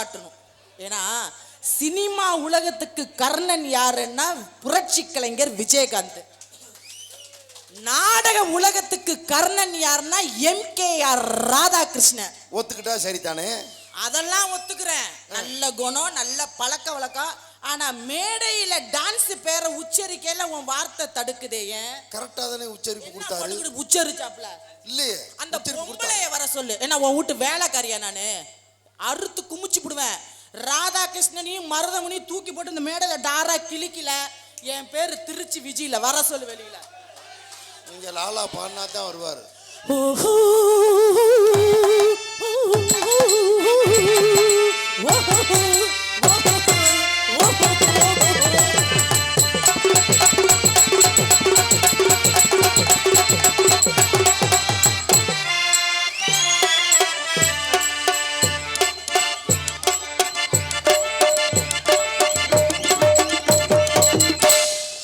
பாராட்டணும். ஏன்னா சினிமா உலகத்துக்கு கர்ணன் யாருன்னா புரட்சி கலைஞர் விஜயகாந்த். நாடக உலகத்துக்கு கர்ணன் யாருன்னா MKR ராதாகிருஷ்ணன். ஒத்துக்கிட்டா சரிதானே? அதெல்லாம் ஒத்துக்கிறேன். நல்ல குணம், நல்ல பழக்க வழக்கம். ஆனா மேடையில டான்ஸ் பேரை உச்சரிக்கையில உன் வார்த்தை தடுக்குதே. ஏன்? கரெக்டா தானே உச்சரிப்பு கொடுத்தாரு. உச்சரிச்சாப்ல இல்லையே. அந்த பொம்பளைய வர சொல்லு. என்ன உன் வீட்டு வேலைக்காரியா? நானு அறுத்து குமிச்சு விடுவேன். ராதாகிருஷ்ணனையும் மருதமணியும் தூக்கி போட்டு இந்த மேடையில டாரா கிளிக்கல. என் பேரு திருச்சி விஜயில வர சொல்லு வெளியில. நீங்க லாலா பாடினா தான் வருவாரு.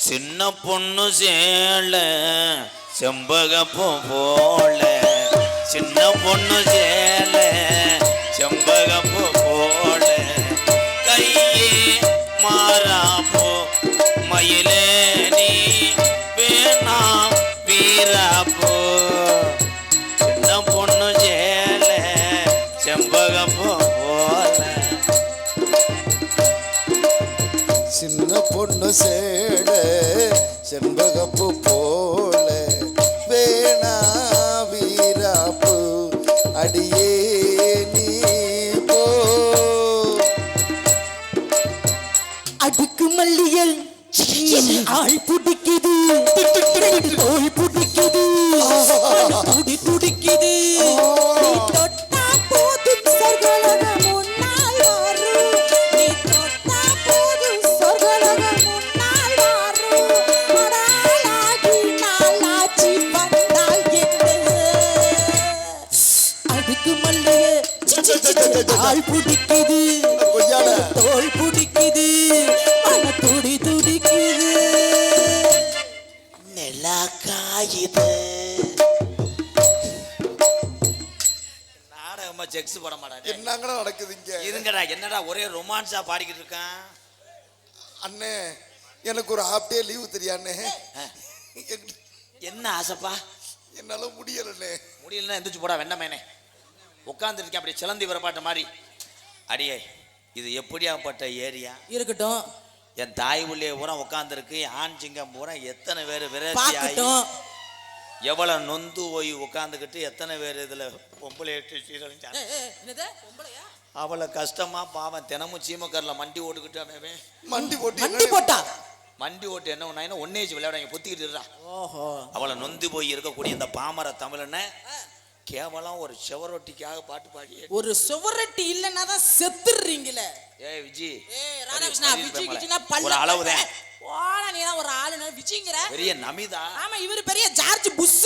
சின்ன பொண்ணு சேல செம்பகப்பூ போல, சின்ன பொண்ணு சேல செம்பகப்பூ போல, கையே மாறாப்போ மயிலே நீ வேணா வீராப்போ, சின்ன பொண்ணு சேல செம்பகப்பூ போல. சின்ன பொண்ணு சேட செண்பகப்பு போல, வேணா வீராப்பு அடியே நீ போ. அடுக்கு மல்லியல் ஆள் புடிக்குது, தோல் புடிக்குது, துடி துடிக்குது. தொட்டா போதும் சொர்க்கலோகம் முன்னால் வரும். நீ தொட்டா போதும் சொர்க்கலோகம் முன்னால் வரும். நாளாகி நாளாச்சி வந்தால் என்ன? அடுக்கு மல்லியல் ஆள் புடிக்குது, தோல் புடிக்குது, துடி துடிக்குது. நிலா காயுது. நாடகமா செக்ஸ் போட மாட்டாங்க. என்னங்கடா நடக்குது இங்க? இருங்கடா, என்னடா ஒரே ரொமான்ஸா பாடிக்கிட்டு இருக்கான். அண்ணே எனக்கு ஒரு ஹாஃப் டே லீவு தெரியாண்ணே. என்ன ஆசைப்பா? என்னால முடியலண்ணே. முடியலன்னா எந்திரிச்சு போடா வெண்ணமேனே. உட்காந்துருக்கேன் அப்படி சிலந்தி வரப்பாட்ட மாதிரி. அடியே, இது எப்படியாப்பட்ட ஏரியா? இருக்கட்டும். என் தாய் உள்ளே பூரா உட்காந்துருக்கு. ஆண் சிங்கம் பூரா எத்தனை பேர் விரட்டி ஆகி எவ்வளவு நொந்து போய் உட்காந்துக்கிட்டு எத்தனை பேர் இதுல பொம்பளை அவளை கஷ்டமா பாவம் தினமும் சீமக்கரில் மண்டி ஓட்டுக்கிட்டு அவன் மண்டி ஓட்டு என்ன ஒன்னா ஒன்னேஜ் விளையாட பொத்திக்கிட்டு இருக்கான். அவளை நொந்து போய் இருக்கக்கூடிய இந்த பாமர தமிழனை கேவலம் ஒரு செவரொட்டிக்காக பாட்டு பாடி. ஒரு செவரொட்டி இல்லைன்னா தான் செத்துறீங்களே. ஏய் விஜி, ராதாகிருஷ்ணா, விஜி கிட்டனா பல்ல அளவுதான். ஓடா நீ தான் ஒரு ஆளுன விஜிங்கற. பெரிய நமிதா. ஆமா, இவர் பெரிய ஜார்ஜ் புஷ்.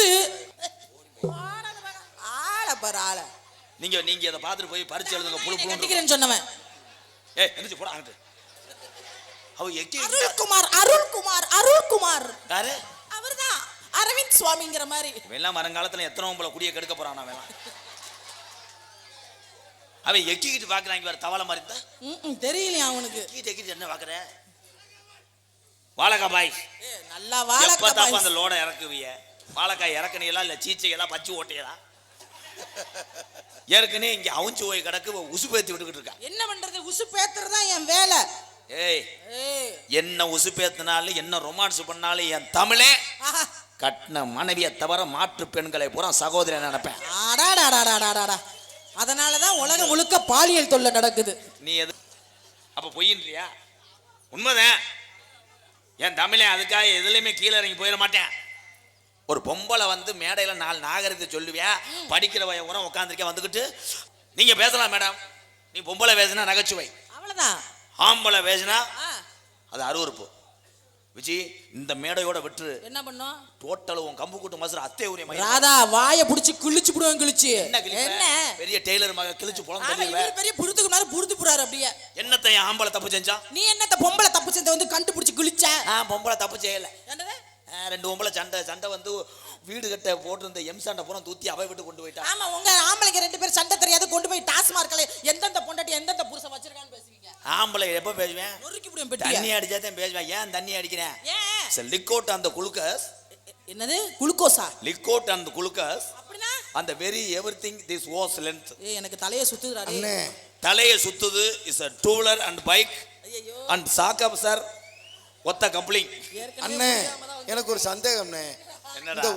ஓடா ஆள பாரு ஆள. நீங்க இத பாத்துட்டு போய் பரிச்சு எழுதுங்க. புளு புளு கட்டிக்கிறேன்னு சொன்னவன். ஏய் எந்திரச்சு போடா அங்க. அவ எக்கி அருள்குமார் யாரு? அவர்தான் அரவிந்த் சுவாமிங்கிற மாதிரி. இவெல்லாம் வருங்காலத்துல எத்தனை உங்களை குடிய கெடுக்க போறான் அவன். அவன் எக்கிக்கிட்டு பாக்குறாங்க வேற தவளை மாதிரி தான். தெரியலையா அவனுக்கு? எக்கிட்டு என்ன பாக்குற? வாழைக்காய் பாய். நல்லா வாழைக்காய் பாய். அந்த லோட இறக்குவிய வாழைக்காய் இறக்குனீங்களா இல்ல சீச்சைகளா பச்சை ஓட்டையலா? ஏற்கனவே இங்க அவுஞ்சு போய் கிடக்கு உசு பேத்தி விட்டுக்கிட்டு இருக்கா. என்ன பண்றது? உசு பேத்துறதா என் வேலை. ஏய் என்ன உசு பேத்தினாலும் என்ன ரொமான்ஸ் பண்ணாலும் என் தமிழே கட்டின மனைவியை தவிர மாற்று பெண்களை பூரா சகோதரி நினைப்பேன். அதனாலதான் உலகம் முழுக்க பாலியல் தொல்லை நடக்குது. நீ எது அப்ப பொய்யின்றியா? உண்மைதான். என் தமிழே அதுக்காக எதுலையுமே கீழே இறங்கி போயிட மாட்டேன். ஒரு பொம்பளை வந்து மேடையில 4 நாகரிகத்தை சொல்லுவியா? படிக்கிற வய உரம் உட்காந்துருக்கேன் வந்துக்கிட்டு நீங்க பேசலாம் மேடம். நீ பொம்பளை பேசினா நகைச்சுவை, அவ்வளவுதான். ஆம்பளை பேசினா அது அருவருப்பு. விஜி, இந்த மேடையோட விட்டு என்ன பண்ணோம்? டோட்டல் உன் கம்பு கூட்டு மசர அத்தை ஊரே மாதிரி. ராதா வாயை புடிச்சு கிழிச்சு புடுவேன். கிழிச்சு என்ன பெரிய டெய்லர் மக கிழிச்சு புலம் தள்ளிவே. பெரிய புடுத்துக்கு மேல புடுத்து புறாரு அப்படியே. என்னத்தை ஆம்பளை தப்பு செஞ்சா? நீ என்னத்தை பொம்பளை தப்பு செஞ்ச வந்து கண்டுபிடிச்சு கிழிச்ச? பொம்பளை தப்பு செய்யல. என்னது? 2 பொம்பளை சண்டை வந்து வீடு கட்ட போட்டு இந்த எம்சாண்ட பூரா தூத்தி அவை விட்டு கொண்டு போயிட்டா. ஆமா, உங்க ஆம்பளைக்கு 2 பேர் சண்டை தெரியாது கொண்டு போய் டாஸ்மார்க்ல எந்தெந்த பொண்டாட்டி எந்தெந்த புருஷன் வச்சிருக்க ஆம்பளை எப்ப பேசுவேன்? நொறுக்கி புடியும் பெட்டியா. தண்ணி அடிச்சா தான் பேசுவேன். ஏன் தண்ணி அடிக்கிறேன்? ஏன்? லிக்கோட் அந்த குளுக்கஸ். என்னது குளுக்கோஸா? லிக்கோட் அந்த குளுக்கஸ். அப்படினா அந்த very everything this was length. ஏய் எனக்கு தலைய சுத்துதுடா டேய். அண்ணே தலையை சுத்துது is a two wheeler and bike ஐயோ and சாக்கப் சார் ஒத்த கப்ளிங். அண்ணே எனக்கு ஒரு சந்தேகம்ண்ணே. என்னடா? இந்த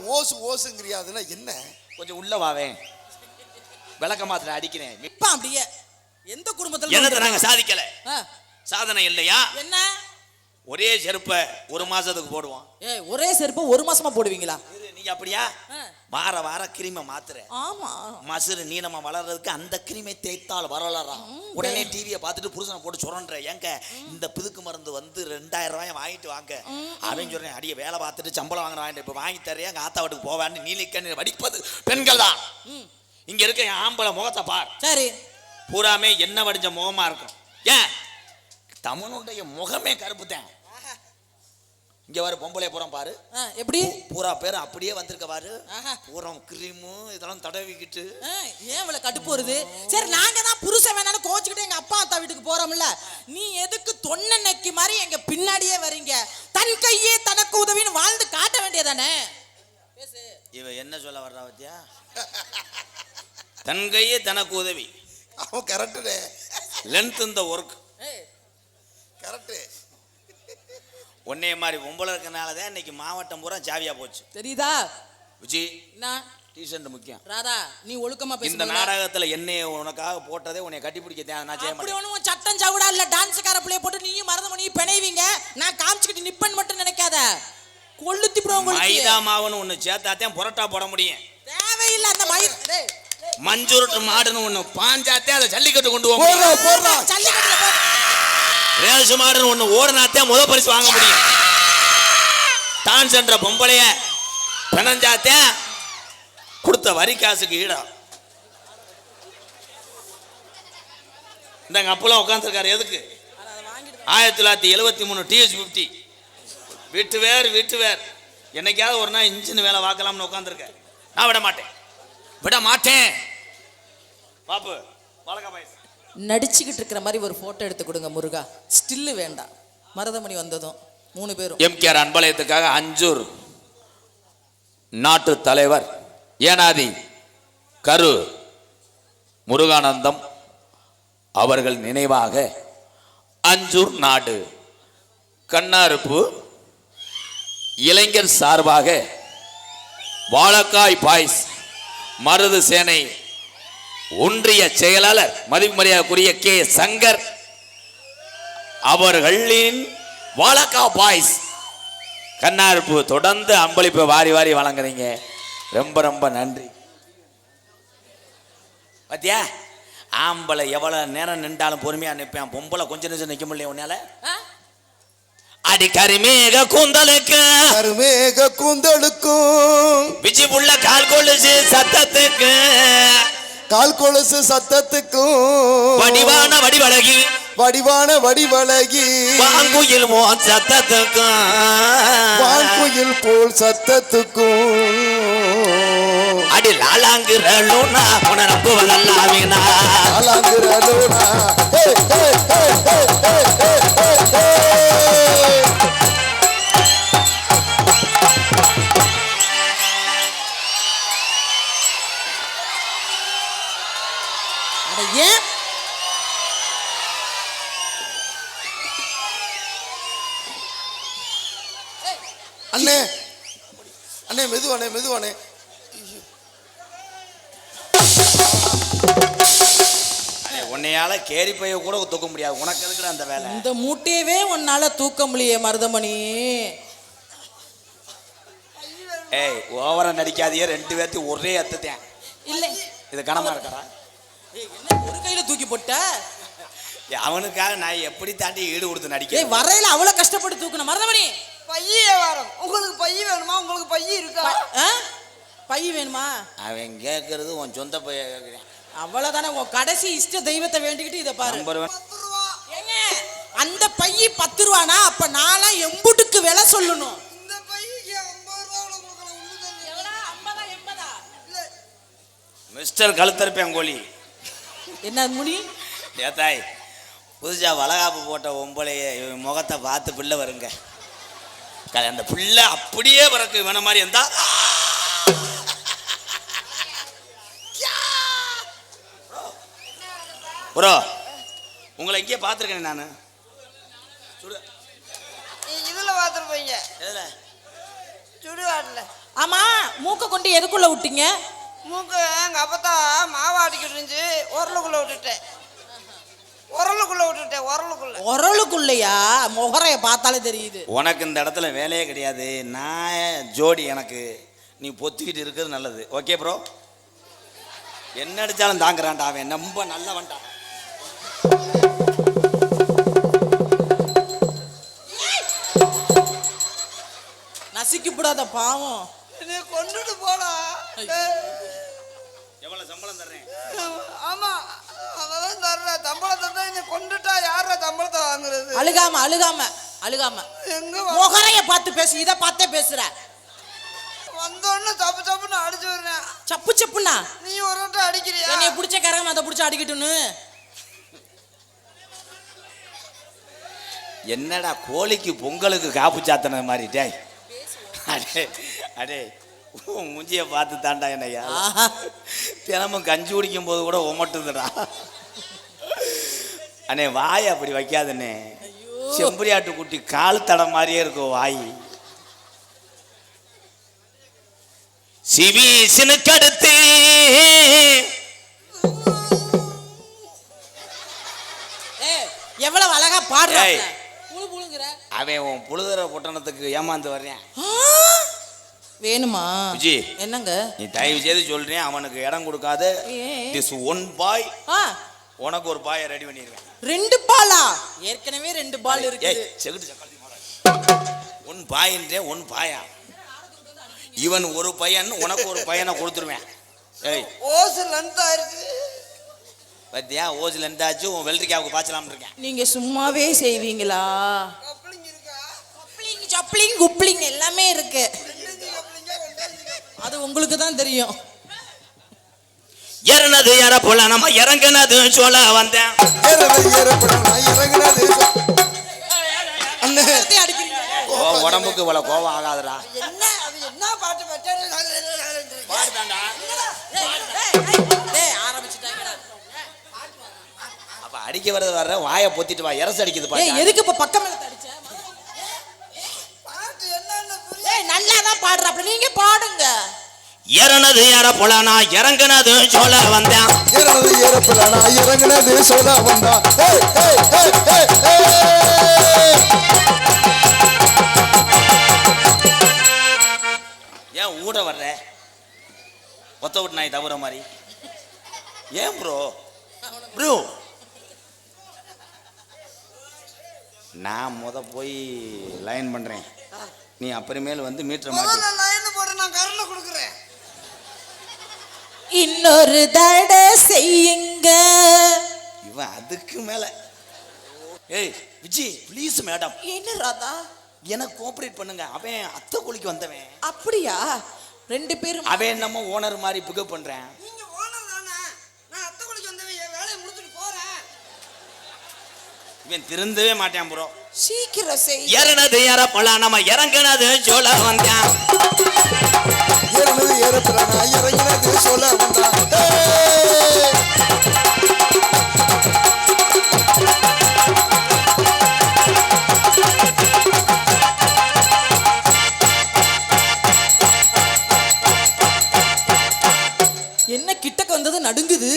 ஓசுங்கிறியா அதுனா என்ன? கொஞ்சம் உள்ள வாவேன். விளக்க மாத்திர அடிக்கிறேன். இப்ப அப்படியே எந்த குடும்பத்துல என்னத்தை நாங்க சாதிக்கல? ஆ, சாதனை இல்லையா? என்ன? ஒரே செருப்ப ஒரு மாசத்துக்கு போடுவோம். ஏய் ஒரே செருப்பு ஒரு மாசமா போடுவீங்களா? நீங்க அப்படியா? ஆ. வார கிரீமை மாத்துற. ஆமா. மசுறு நீளமா வளர்றதுக்கு அந்த கிரீமை தேய்த்தால் வரலறா. உடனே டிவியை பார்த்துட்டு புருஷனை போட்டு சுரண்ற. ஏங்க இந்த பிதுக்கு மருந்து வந்து 2000 ரூபாய் வாங்கிட்டு வாங்க. அவன் சொல்றேன் அடிய வேலை பார்த்துட்டு சம்பளம் வாங்கின வாங்கிட்டு இப்ப வாங்கி தரேன் எங்க ஆத்தா வீட்டுக்கு போவான்னு நீலிக்கண்ணீர் வடிப்பது பெண்கள் தான். இங்க இருக்க என் ஆம்பளை முகத்தை பார். சரி. பூராமே என்ன வடிஞ்ச முகமா இருக்கும். ஏன் தமிழுடைய முகமே கருப்பு தான். இங்க வர பொம்பளை பூரா பாரு. எப்படி? பூரா பேர் அப்படியே வந்திருக்க பாரு. ஆஹா. பூரா கிரீமு இதெல்லாம் தடவிக்கிட்டு. ஏன் இவ்வளவு கடுப்பு வருது? சரி நாங்க தான் புருஷன் வேணான்னு கோச்சுக்கிட்டு எங்க அப்பா அத்தா வீட்டுக்கு போறோம்ல, நீ எதுக்கு தொன்ன நெக்கி மாதிரி எங்க பின்னாடியே வரீங்க? தன் கையே தனக்கு உதவின்னு வாழ்ந்து காட்ட வேண்டியதானே? பேசு. இவ என்ன சொல்ல வர்றா பத்தியா? தன் கையே தனக்கு உதவி. அவன் கரெக்டு. லென்த் இந்த ஒர்க் கரெக்டு. ஒன்னே மாதிரி பொம்பளை இருக்கனால தான் இன்னைக்கு மாவட்டம் பூரா ஜாவியா போச்சு. தெரியுதா விஜி? என்ன? டீசன்ட் முக்கியம். ராதா நீ ஒழுக்கமா பேசு. இந்த நாடகத்துல என்னைய உனக்காக போட்டதே உன்னை கட்டி பிடிக்க நான் செய்ய அப்படி மாட்டேன். ஒண்ணும் சட்டம் சவுடா இல்ல. டான்ஸ்கார புள்ளைய போட்டு நீயும் மறந்து பண்ணி பிணைவீங்க. நான் காமிச்சுக்கிட்டு நிப்பன் மட்டும் நினைக்காத. கொள்ளுத்தி போடுவோம். மைதா மாவுன்னு ஒண்ணு சேர்த்தாத்தான் புரோட்டா போட முடியும். தேவையில்லை அந்த மைதா. மஞ்சுருட்டு மாடுன்னு ஒண்ணு பாஞ்சாத்தே அதை ஜல்லிக்கட்டு கொண்டு போக போடுறா முடியும். போடுறா. ஜல்லிக்கட்டுல போ. ரேசு மாடுன்னு ஒண்ணு ஓடுனாத்தே முதல் பரிசு வாங்க முடியும். டான்ஸ் என்ற பொம்பளைய பிணஞ்சாத்தே கொடுத்த வரி காசுக்கு ஈடா. இந்த அப்பெல்லாம் உட்காந்துருக்காரு எதுக்கு? 1973 TH50 வீட்டு வேர் என்னைக்காவது ஒரு நாள் இன்ஜின் வேலை பார்க்கலாம்னு உட்காந்துருக்க. நான் விட மாட்டேன். பாப்பு வழக்க பாய் நடிச்சுக்கிட்டு இருக்கிற மாதிரி ஒரு போட்டோ எடுத்து கொடுங்க முருகா. ஸ்டில்லு வேண்டாம். மருதமணி வந்ததும் 3 பேரும். எம்கேஆர் அன்பலயத்துக்காக அஞ்சூர் நாட்டு தலைவர் ஏனாதி கரு முருகானந்தம் அவர்கள் நினைவாக அஞ்சூர் நாடு கண்ணாருப்பு இளைஞர் சார்பாக வாழக்காய் பாய்ஸ் மருது சேனை ஒன்றிய செயலாளர் மதிப்புமரியாதைக்குரிய கே சங்கர் அவர்களின் வாழக்கா பாய்ஸ் கண்ணாருப்பு தொடர்ந்து அம்பளிப்பை வாரி வழங்குறீங்க. ரொம்ப நன்றி. பாத்தியா ஆம்பளை எவ்வளவு நேரம் நின்றாலும் பொறுமையா நிற்பேன். பொம்பளை கொஞ்ச நிமிஷம் நிக்க முடியல உன்னால. அடி கருமேக கூந்தலுக்கும் விஜி புள்ள கால் கொலுசு சத்தத்துக்கும் வடிவான வடிவழகி வாங்குயில் மோன் சத்தத்துக்கும் வான்குயில் போல் சத்தத்துக்கும் அடி லாலாங்குறலோனா உன நம்புவதல்லாவினா லாலாங்குறலோனா ஏன் அண்ணே மெதுவானே உன்னையால கேரி பைய கூட தூக்க முடியாது. உனக்கு எதுக்குற அந்த வேலை? இந்த மூட்டையவே உன்னால தூக்க முடியே மருதமணி. ஏய் ஓவரா நடிக்காதீங்க. 2 பேர்த்தையும் ஒரே அத்தத்தேன் இல்லை. இது கனமா இருக்கடா. என்ன ஒரு கையில தூக்கி போட்ட? அவனுக்காக நான் எப்படி தாண்டி ஈடு கொடுத்து நடிக்க? வரையில அவ்வளவு கஷ்டப்பட்டு தூக்கணும் மருதமணி. பையே வரும். உங்களுக்கு பைய வேணுமா? உங்களுக்கு பைய இருக்கா? பை வேணுமா? அவன் கேட்கறது உன் சொந்த பைய கேட்கிறேன். அவ்வளவுதானே. உன் கடைசி இஷ்ட தெய்வத்தை வேண்டிக்கிட்டு இதை பாரு. 10 ரூபா. ஏங்க அந்த பைய 10 ரூபானா அப்ப நாளா எம்புட்டுக்கு விலை சொல்லணும். இந்த பையக்கு 50 ரூபா கொடுக்கலாம். உள்ளுங்க. எவ்வளவு? 50 80? இல்ல. மிஸ்டர் கழுத்தருப்பேன் கோழி. என்ன முனி? ஏத்தாய் புதுசா வளகாப்பு போட்ட ஒம்பளைய முகத்தை பார்த்து பிள்ளை வருங்க. அந்த பிள்ளை அப்படியே பிறகு வேண மாதிரி இருந்தா ப்ரோ உங்களை எங்கேயே பார்த்துருக்கேன் நான். இதுல பார்த்துருப்பீங்க. எதுல? சுடுகாட்டில். ஆமா, மூக்க கொண்டு எதுக்குள்ள விட்டீங்க? மூக்கு எங்கள் அப்பத்தான் மாவாட்டிக்கிட்டு இருந்துச்சு, உரலுக்குள்ளே விட்டுட்டேன். உரலுக்குள்ளையா? முகரைய பார்த்தாலே தெரியுது. உனக்கு இந்த இடத்துல வேலையே கிடையாது. நான் ஜோடி எனக்கு நீ பொத்திக்கிட்டு இருக்கிறது நல்லது. Okay bro? என்ன அடிச்சாலும் தாங்குறான்டா அவன், ரொம்ப நல்லவன்டா. நசிக்கி போடாத பாவம். நீ கொண்டுட்டு போடா. எவ்வளவு சம்பளம் தர்றேன்? ஆமா அதான் தர்றேன். சம்பளம் தந்தா நீ கொண்டுட்டா யார சம்பளத்தை வாங்குறது? அழுகாம அழுகாம அழுகாம எங்க முகரைய பார்த்து பேசு. இத பார்த்தே பேசுற. வந்தோன்னு சப்பு சப்புன்னு அடிச்சு விடுறேன். சப்பு சப்புனா நீ ஒரு வட்டம் அடிக்கிறியா? என்னைய பிடிச்ச கரகம் அதை பிடிச்ச அடிக்கட்டுன்னு. என்னடா கோழிக்கு பொங்கலுக்கு காப்பு சாத்தன மாதிரி டேய். அடே அடே முஞ்சிய பார்த்து தாண்டா என்னையா தினமும் கஞ்சி குடிக்கும் போது கூட உமட்டுதுடா. அண்ணே வாய் அப்படி வைக்காதண்ணே. செம்பரியாட்டு குட்டி கால் தடம் மாதிரியே இருக்கும் வாய். சிவீசனுக்கு அடுத்து எவ்வளவு அழகா பாடுற. அவன் உன் புழுதர பொட்டணத்துக்கு ஏமாந்து வர்றேன். வேணுமா? விஜி என்னங்க நீ தயவு செய்து சொல்றேன், அவனுக்கு இடம் கொடுக்காது. திஸ் ஒன் பாய், உனக்கு ஒரு பாயை ரெடி பண்ணிடுவேன். 2 பாலா? ஏற்கனவே 2 பால் இருக்கு. செகுட்டு சக்காளி மாற ஒன் பாயின்றே ஒன் பாயா. இவன் ஒரு பையன், உனக்கு ஒரு பையனை கொடுத்துருவேன். ஏய் ஓசு லந்தா இருக்கு பத்தியா? ஓசில் இருந்தாச்சு உன் வெள்ளரிக்காவுக்கு பாய்ச்சலாம்னு இருக்கேன். நீங்க சும்மாவே செய்வீங்களா? சப்ளிங் குப்ளிங் எல்லாமே இருக்கு. அது உங்களுக்கு தான் தெரியும். ஏறனது ஏற போல நம்ம இறங்குனது சொல்ல வந்தேன். உடம்புக்கு இவ்வளவு கோபம் ஆகாதுடா. என்ன அது என்ன பாட்டு பாடுதாண்டா. அப்ப அடிக்க வர்றது வர்ற வாயை பொத்திட்டு வா. இரசு அடிக்குது பாரு. எதுக்கு இப்ப பக்கம் மேல அடிச்ச? பாட்டு என்னன்னு நல்லா தான் பாடுறாப்ல, நீங்க பாடுங்க. ஏறனது ஏற போல நான் இறங்குனது சொல்ல வந்தேன். ஏறனது ஏற போல நான் இறங்குனது சொல்ல வந்தான். ஏன் ஊட வர்ற? ஒத்த விட்டு நாய் தவிர மாதிரி ஏன் ப்ரோ? ப்ரோ நான் போய் லைன் பண்றேன். நீ அப்புறமேல் வந்து மீட்டர் மாட்டி லைன் போட நான் கரண்ட்ல கொடுக்குறேன். இன்னொரு தடை செய்யுங்க. இவன் அதுக்கு மேல. ஏய் விஜி ப்ளீஸ் மேடம். என்ன ராதா? எனக்கு கோஆபரேட் பண்ணுங்க. அவன் அத்தை குளிக்கு வந்தவன். அப்படியா? 2 பேரும் அவன் நம்ம ஓனர் மாதிரி பிக்கப் பண்றேன். நீங்க ஓனர் தானே? நான் அத்தை குளிக்கு வந்தவன், என் வேலையை முடிச்சிட்டு போறேன். இவன் திருந்தவே மாட்டான் ப்ரோ. சீக்கிரம் செய். ஏறனது ஏற போல நம்ம இறங்குனது சொல்ல வந்தேன். ஏறனது ஏற போல நான் இறங்குனது சொல்ல வந்தான். என்ன கிட்டக்கு வந்தது நடுங்குது?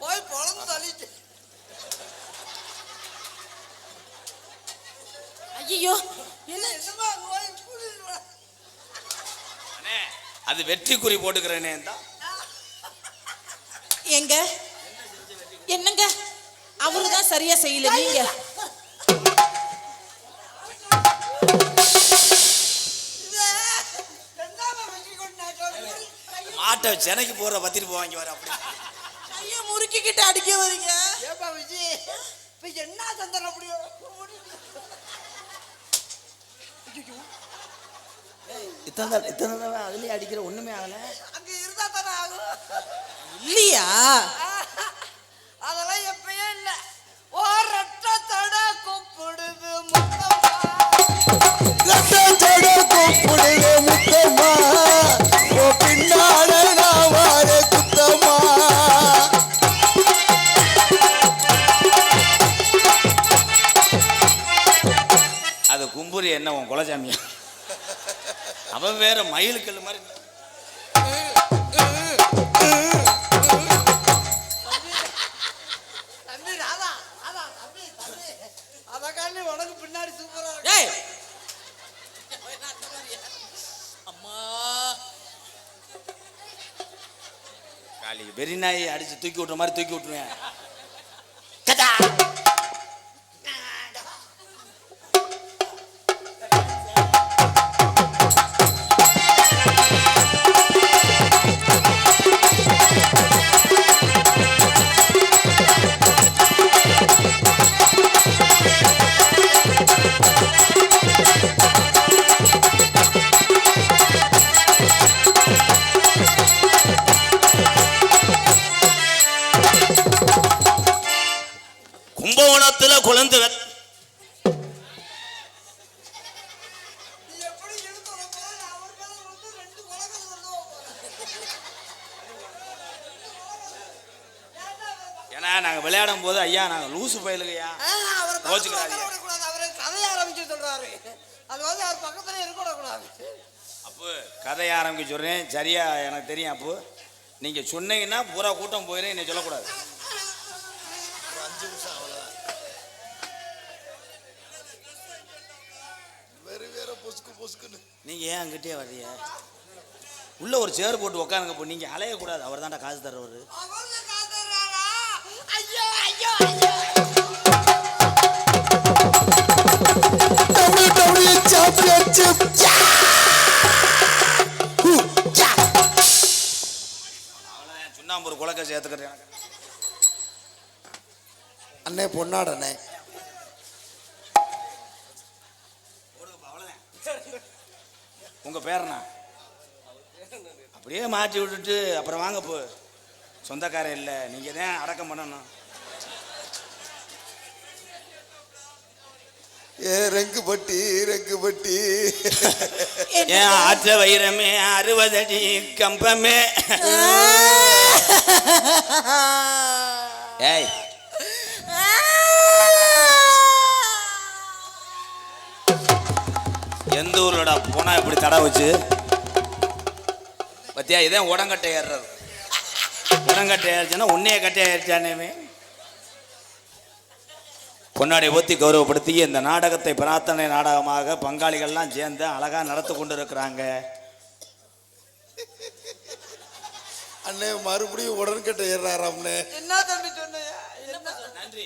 போய் பொழந்து தள்ளிட்டு. ஐயோ என்ன என்னமா போய் கூட்டிட்டு வா. அது வெற்றி குறி போட்டுக்கிறேனே தான். எங்க என்னங்க அவருதான் சரியா செய்யல. நீங்க மாட்டை சென்னைக்கு போற பத்திட்டு போவாங்க வர. அப்படி கையை முறுக்கிக்கிட்டு அடிக்க வரீங்க. ஏப்பா விஜய் இப்ப என்ன சந்தன முடியும்? இத்தனை அதுலயே அடிக்கிற ஒண்ணுமே ஆகல. அங்க இருந்தா தானே ஆகும். இல்லையா? அதெல்லாம் எப்பயே இல்ல. ஓர ஊரு என்ன உன் குலசாமியா? அவன் வேற மயிலுக்கல் மாதிரி. தம்பி ராதா ராதா தம்பி தம்பி அதக்காண்டி உனக்கு பின்னாடி சூப்பரா இருக்கு. டேய் அம்மா காலி வெறிநாயை அடிச்சு தூக்கி விட்டுற மாதிரி தூக்கி விட்டுருவேன். கும்பகோணத்துல குழந்தை நீ எப்படி இழுத்து வர போற? நான் அவர் மேல வந்து 2 உலகம் சொல்லுவோம். ஏன்னா நாங்க விளையாடும் போது ஐயா நாங்க லூசு பயலுகையா அவரை கோச்சுக்கிறாதீங்க. கூடாது. அவரை கதைய ஆரம்பிச்சு சொல்றாரு. அது வந்து அவர் பக்கத்துல இருக்க கூடாது. அப்போ கதையை ஆரம்பிக்க சொல்றேன். சரியா எனக்கு தெரியும். அப்போ நீங்க சொன்னீங்கன்னா பூரா கூட்டம் போயிடும். என்ன சொல்லக்கூடாது. ஒரு 5 நிமிஷம் அவ்வளவுதான். வேற பொசுக்கு பொசுக்குன்னு நீங்க ஏன் அங்கிட்டே வர்றீங்க? உள்ள ஒரு சேர் போட்டு உட்காருங்க. இப்போ நீங்க அலையக்கூடாது. அவர் தான்டா காசு தர்றவர். அவர்தான் காதறாரா? ஐயோ ஐயோ ஐயோ. WWE Championship. அவ்வளோதான். சுண்ணாம்பு ஒரு குலக்க சேர்த்துக்கிறேன். எனக்கு அண்ணே பொன்னாடண்ணே. உங்க பேரனா அப்படியே மாற்றி விட்டுட்டு அப்புறம் வாங்க. போ சொந்தக்காரன் இல்லை. நீங்க தான் அடக்கம் பண்ணணும். ரெங்குபட்டி ரெங்குபட்டி. ஏன் ஆற்ற வைரமே 60 அடி கம்பமே. ஏய் எந்த ஊர்லடா போனா இப்படி தடை வச்சு பத்தியா? இதான் உடங்கட்டை ஏறுறது. உடங்கட்டை ஏறிச்சுன்னா உன்னைய கட்டை ஏறிச்சானே. பொன்னாடை ஊற்றி கௌரவப்படுத்தி இந்த நாடகத்தை பிரார்த்தனை நாடகமாக பங்காளிகள்லாம் சேர்ந்து அழகா நடத்தி கொண்டு இருக்கிறாங்க. அண்ணே மறுபடியும் உடன்கட்டை ஏறாராம்னே. என்ன தம்பி சொன்னீங்க? என்ன நன்றி.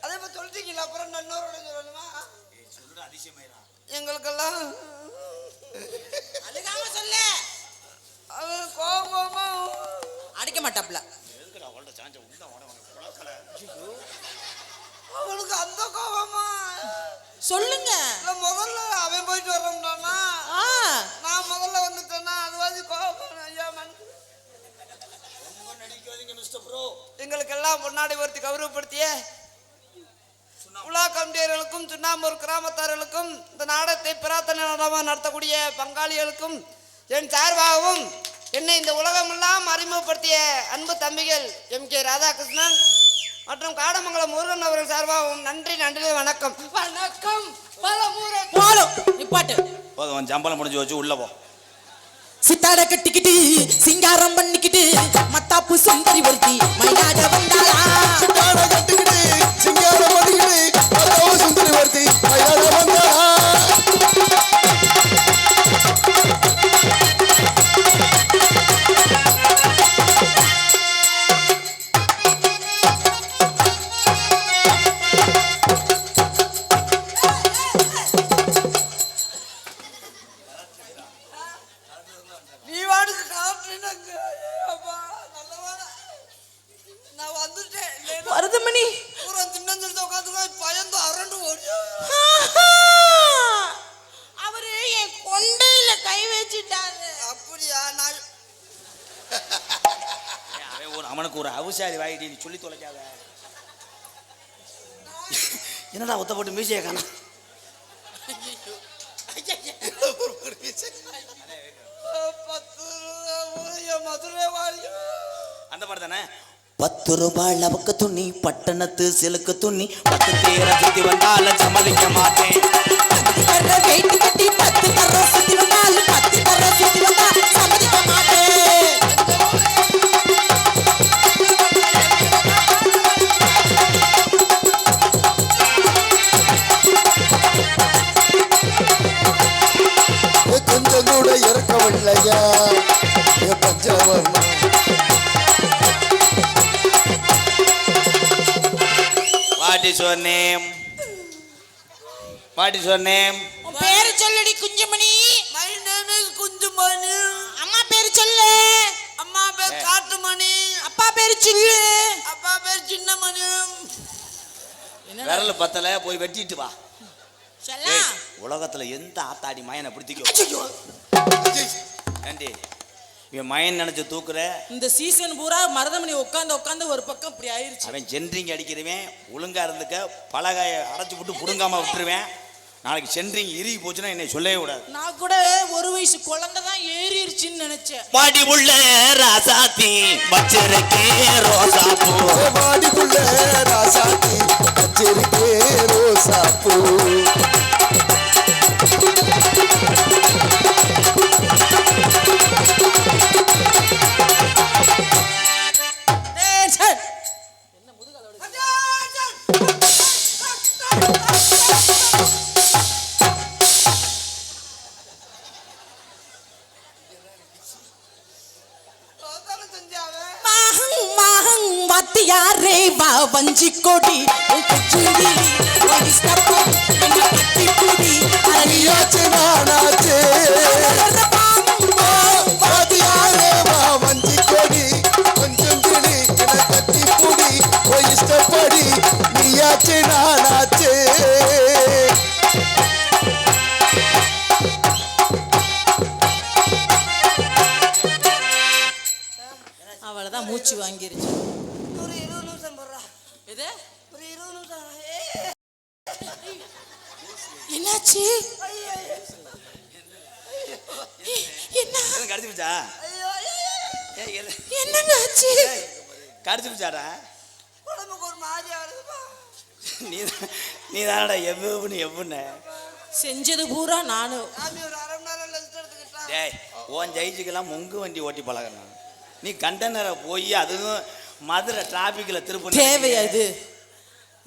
அதே மாதிரி சொல்லிட்டீங்களா? அப்புறம் நன்னோரோட சொல்லணுமா? அதிசயமாயிரா எங்களுக்கெல்லாம் அழுகாம சொல்லு. அவன் கோபமா அடிக்க மாட்டாப்ல. அவனுக்கு அந்த கோபமா சொல்லுங்க. இல்ல முதல்ல அவன் போயிட்டு வர்றோம்னா நான் முதல்ல வந்துட்டேன்னா அது வந்து கோபம். ஐயா எங்களுக்கெல்லாம் பொன்னாடை ஒருத்தி கௌரவப்படுத்திய உலா கம்பியர்களுக்கும் சுண்ணாம்பூர் கிராமத்தார்களுக்கும் இந்த நாடகத்தை பிரார்த்தனை நாடகமாக நடத்தக்கூடிய பங்காளிகளுக்கும் என் சார்பாகவும் என்னை இந்த உலகமெல்லாம் அறிமுகப்படுத்திய அன்பு தம்பிகள் MK ராதாகிருஷ்ணன் மற்றும் காடமங்கலம் முருகன் அவர்கள் சார்பாகவும் நன்றி நன்றி வணக்கம் வணக்கம். போதும் நிப்பாட்டு. போதும். சம்பளம் முடிஞ்சு வச்சு உள்ள போ. சித்தாட கட்டிக்கிட்டு சிங்காரம் பண்ணிக்கிட்டு மத்தாப்பு சுந்தரி ஒருத்தி மயிலாட வந்தாளா. சித்தாட கட்டிக்கிட்டு சிங்காரம் பண்ணிக்கிட்டு மத்தாப்பு சுந்தரி ஒருத்தி மயிலாட வந்தாளா. நீ வாடுக்கு காட்டுறேன்னு நான் வந்துட்டேன். மருதமணி பூரா தின்னந்து உட்காந்து பயந்து அரண்டு ஓடியா. அவரு என் கொண்டையில கை வச்சுட்டாரு. அப்படியா? நான் அவனுக்கு ஒரு அவசாரி வாங்கிட்டு நீ சொல்லி தொலைக்காத. என்னடா ஒத்த போட்டு மீசையை காணும். மதுரை வாழ அந்த மாதிரி தானே 10 ரூபாய் லவக்க துணி பட்டணத்து சிலுக்கு துணி 10 தேர சுத்தி வந்தாலும் சம்மதிக்க மாட்டேன். வெயிட் கட்டி 10 தர சுத்தி வந்தாலும் 10 தர சுத்தி வந்தா சம்மதிக்க மாட்டேன். கொஞ்சம் கூட இறக்கவில்லையா பஞ்சவர்ணம். What is your name? What is your name? உன் பேரு சொல்லடி Kunjumani. My name is Kunjumani. அம்மா பேரு சொல்லு. அம்மா பேர் காட்டுமணி. அப்பா பேரு சொல்லு. அப்பா பேர் சின்னமணி. விரல் பத்தல போய் வெட்டிட்டு வா. சொல்லா. உலகத்துல எந்த ஆத்தாடி மயனை பிடித்திக்கோ. ஏண்டி இவன் மயன் நினைச்சு தூக்குற. இந்த சீசன் பூரா மருதமணி உட்காந்து ஒரு பக்கம் இப்படி ஆயிருச்சு. அவன் சென்ட்ரிங் அடிக்கிறவன் ஒழுங்கா இருந்துக்க பலகாய அரைச்சு போட்டு புடுங்காம விட்டுருவேன். நாளைக்கு சென்ட்ரிங் இறுகி போச்சுன்னா என்னை சொல்லவே கூடாது. நான் கூட ஒரு வயசு குழந்தை தான் ஏறிடுச்சுன்னு நினைச்சேன். வாடி உள்ள ராசாத்தி வச்சிருக்கே ரோசாப்பூ. வாடிக்குள்ள ராசாத்தி வச்சிருக்கே ரோசாப்பூ. யாரே வா வஞ்சி கொடி குச்சிடி வயிஸ்தப்போ என்ன கட்டி புடி அரியாச்சு நானாச்சு வாதியாரே வா வஞ்சி கொடி கொஞ்சம் கிளி என கட்டி புடி போய் இஷ்டப்படி நீயாச்சு நானாச்சு. அவளதான் மூச்சு வாங்கிருச்சு. ஒரு 20 நிமிஷம் போடுறா. எது ஒரு 20 நிமிஷம். என்னாச்சு? என்ன கடிச்சு பிடிச்சா? என்னங்க ஆச்சு? கடிச்சு பிடிச்சாடா? உடம்புக்கு ஒரு மாதிரியா இருக்குப்பா. நீ தானடா எவ்வளவு செஞ்சது பூரா நானு. சாமி ஒரு 1/2 மணி நேரம் ரெஸ்ட் எடுத்துக்கிட்டா. டேய் உன் ஜெயிச்சுக்கெல்லாம் முங்கு வண்டி ஓட்டி பழகணும். நீ கண்டனரை போய் அதுவும் மதுரை டிராபிக்ல திருப்பி தேவையா இது?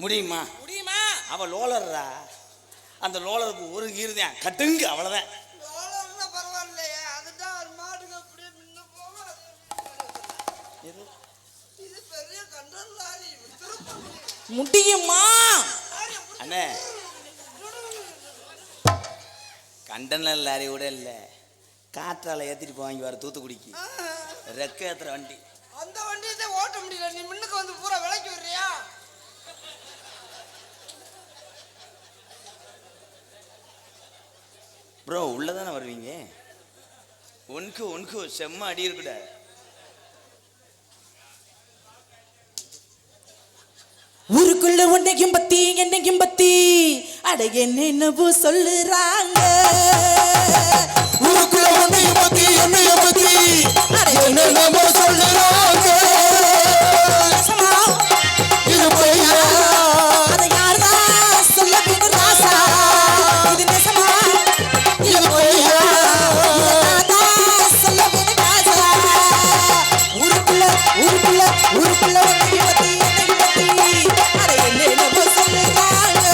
முடியுமா? முடியுமா? அவ லோலர்ரா. அந்த லோலருக்கு ஒரு கீர்தான் கட்டுங்க அவ்வளவுதான். லோலர்னா பரவாயில்லையே. அதுதான் ஒரு மாடுங்க அப்படியே முன்ன போகும். இது பெரிய கண்டல் லாரி. முடியுமா? அண்ணே கண்டனர் லாரி கூட இல்ல, காற்றால ஏத்திட்டு போவாங்க வர தூத்துக்குடிக்கு. ரெக்க ஏத்துற வண்டி. அந்த வண்டியை ஓட்ட முடியல. நீ முன்னுக்கு வந்து பூரா விலைக்கு வர்றியா? ப்ரோ உள்ளதானே வருவீங்க? உனக்கு செம்ம அடி இருக்குட. ஊருக்குள்ள உன்னையும் பத்தி என்னையும் பத்தி அட என்னென்னவோ சொல்லுறாங்க. ஊருக்குள்ள உன்னையும் பத்தி என்னையும் பத்தி என்னென்னமோ சொல்லுறாங்க. இது பொய்யா? அதை யாருதான் சொல்ல வேணும் ராசா? இது நெசமா? இது பொய்யா? சொல்ல வேணும் ராசா. ஊருக்குள்ள உன்னையும் பத்தி என்னையும் பத்தி அட என்னென்னவோ சொல்லுறாங்க.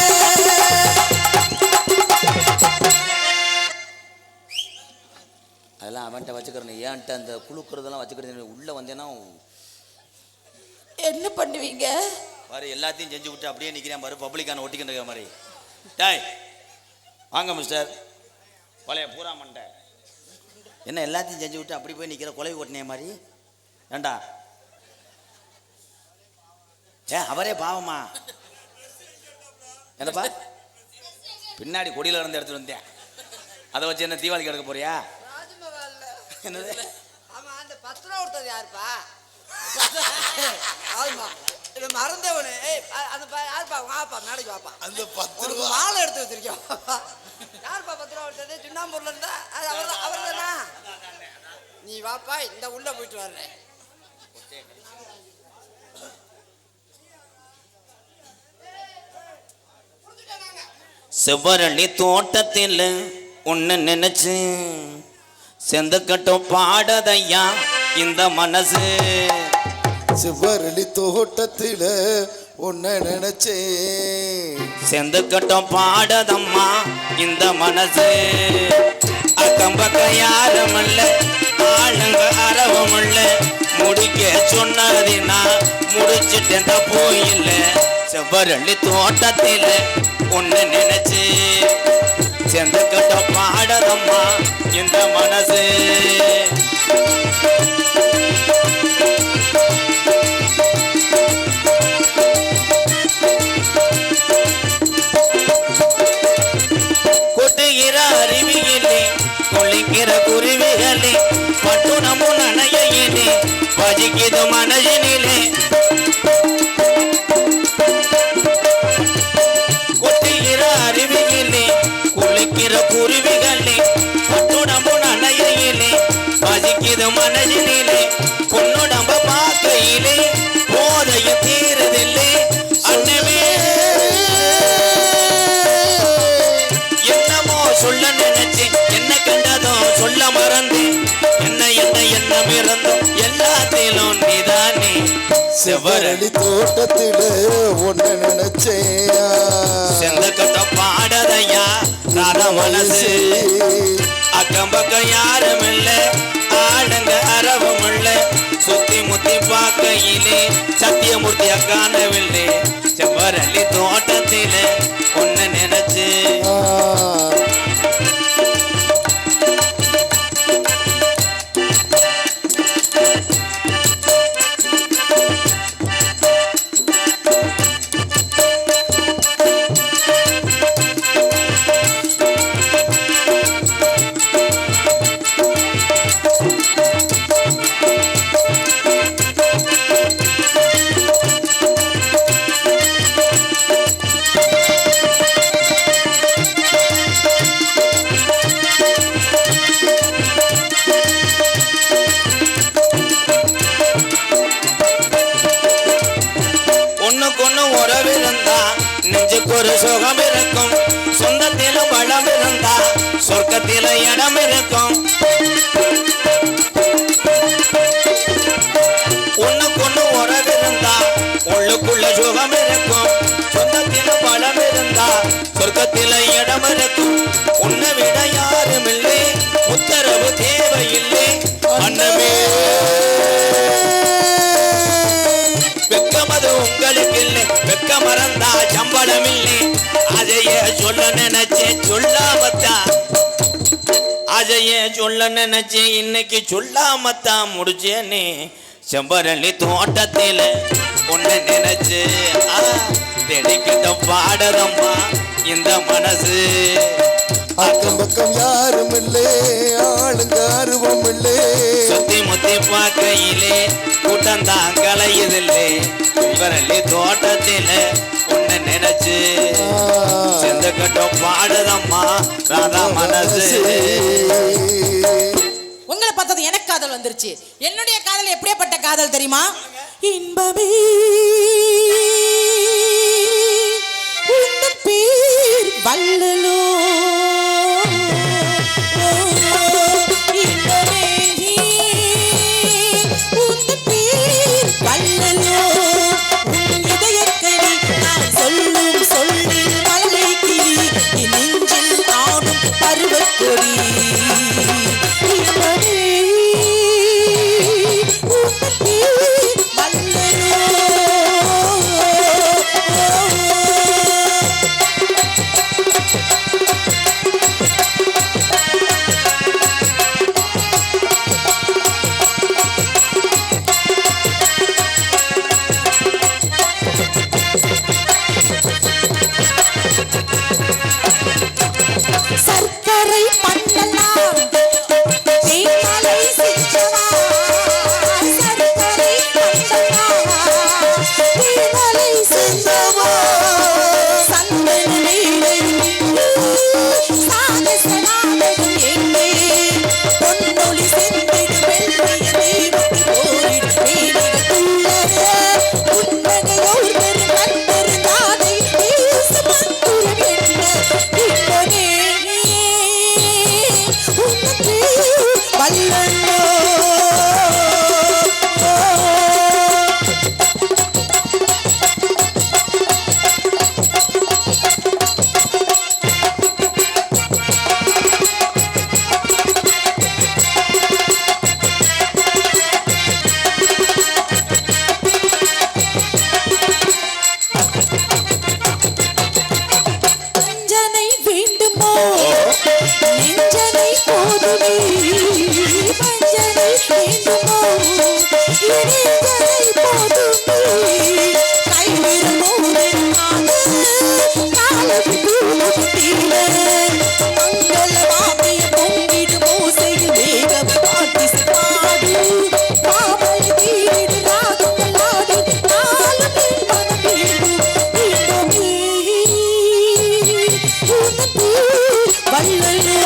அதெல்லாம் அவன்கிட்ட வச்சுக்கிறேன். ஏன்ட்ட அந்த குழுக்கிறதெல்லாம் வச்சுக்கிறது. உள்ள வந்தேன்னா என்ன பண்ணுவீங்க? பாரு எல்லாத்தையும் செஞ்சு விட்டு அப்படியே நிற்கிறேன் பாரு. பப்ளிக்கான ஒட்டிக்கின்ற மாதிரி. டாய் வாங்க மிஸ்டர் கொலைய பூரா மண்டை. என்ன எல்லாத்தையும் செஞ்சு விட்டு அப்படி போய் நிற்கிற கொலை ஓட்டினே மாதிரி? ஏண்டா அவரே பாவமா? என்னப்பா பின்னாடி கொடியில் இருந்து எடுத்துட்டு வந்தேன். அதை வச்சு என்ன தீபாவளிக்கு எடுக்க போறியா? ராஜ்மஹால்ல. என்னது? ஆமா அந்த 10 ரூபா கொடுத்தது யாருப்பா? ஆமா இதை மறந்தவனு. அந்த யாருப்பா? வாப்பா மேடைக்கு வாப்பா. அந்த 10 ரூபா மாலை எடுத்து வச்சிருக்கோம். யாருப்பா 10 ரூபா கொடுத்தது? சுண்ணாம்பூர்ல இருந்தா அது அவர் தானா? நீ வாப்பா இந்த உள்ள போயிட்டு வர்றேன். செவ்வரளி தோட்டத்தில் ஒன்னு நினைச்சு செந்துக்கட்டும் பாடதையா இந்த மனசு. சிவரளி தோட்டத்தில உன்னை நினைச்சேன் செந்துக்கட்டும் பாடதம்மா இந்த மனசு. அக்கம் பக்கம் யாரும் இல்ல, ஆளுங்க அறவும் இல்ல, முடிக்க சொன்னதினா முடிச்சுட்டேன் போயில்ல. செவ்வரளி தோட்டத்தில் ஒன்னு நினைச்சு செந்துக்கட்டும் பாடதம்மா இந்த மனசு. கொட்டுகிற அருவியிலே கொள்ளிக்கிற குருவிகளே பட்டுணமும் நனையிலே பஜிக்குது மனதினிலே. கொட்டுகிற அருவியிலே கொள்ளிக்கிற குருவிகளே பட்டுணமும் நனையிலே பஜிக்குது மனதினிலே. பொன்னுடம்ப பார்க்கையிலே போதையும் தீரதில்லை அண்ணவே. என்னமோ சொல்ல நினைச்சேன், என்ன கண்டதும் சொல்ல மறந்தேன், என்ன என்ன எண்ணம் இருந்தும் எல்லாத்திலும் நீதானே. சிவரளி தோட்டத்தில உன்னை நினைச்சேயா செந்தக்கட்ட பாடதையா ராத மனசு. அக்கம் பக்கம் யாரும் இல்ல, ஆளுங்க அறவும் இல்ல, சுத்தி முத்தி பார்க்கையிலே சத்தியமூர்த்திய காணவில்லை. செவ்வரளி தோட்டத்தில ஒன்னு நினைச்சு நெஞ்சுக்கு ஒரு சுகம் இருக்கும், சொந்தத்தில பலம் இருந்தா சொர்க்கத்தில இடம் இருக்கும். ஒண்ணுக்கொண்ணு உறவு இருந்தா உள்ளுக்குள்ள சுகம் இருக்கும், சொந்தத்தில பலம் இருந்தா சொர்க்கத்தில இடம் இருக்கும். உன்னை விட யாரும் இல்லை, உத்தரவு தேவையில்லை அண்ணமே. வெக்கமது உங்களுக்கு இல்லை, வெக்க மறந்தா சம்பளம் இல்லை. அதைய சொல்ல நினைச்சேன் சொல்லாமத்தான், அதைய சொல்ல நினைச்சேன் இன்னைக்கு சொல்லாமத்தான் முடிச்சேனே. செவ்வரளி தோட்டத்தில ஒன்னு நினைச்சு தெளிக்கிட்ட பாடதம்மா இந்த மனசு. அக்கம் பக்கம் யாரும் இல்லே, ஆளுங்க அருவம் இல்லே, சுத்தி முத்தி பார்க்கையிலே கூட்டந்தான் கலையுதில்லை. செவ்வரளி தோட்டத்தில ஒன்னு நினைச்சு செந்தக்கட்டம் பாடுதம்மா ராதா மனசு. உங்களை பார்த்தது எனக்கு காதல் வந்துருச்சு. என்னுடைய காதல் எப்படியாப்பட்ட காதல் தெரியுமா? இன்பமே உந்தன் பேர் வள்ளலோ, இன்பமே உந்தன் பேர் வள்ளலோ, உன் இதயக்கனி நான் சொல்லும் சொல்லில் மழலை கிளி, என் நெஞ்சில் ஆடும் பருவக்கொடி. அள்ளி அள்ளி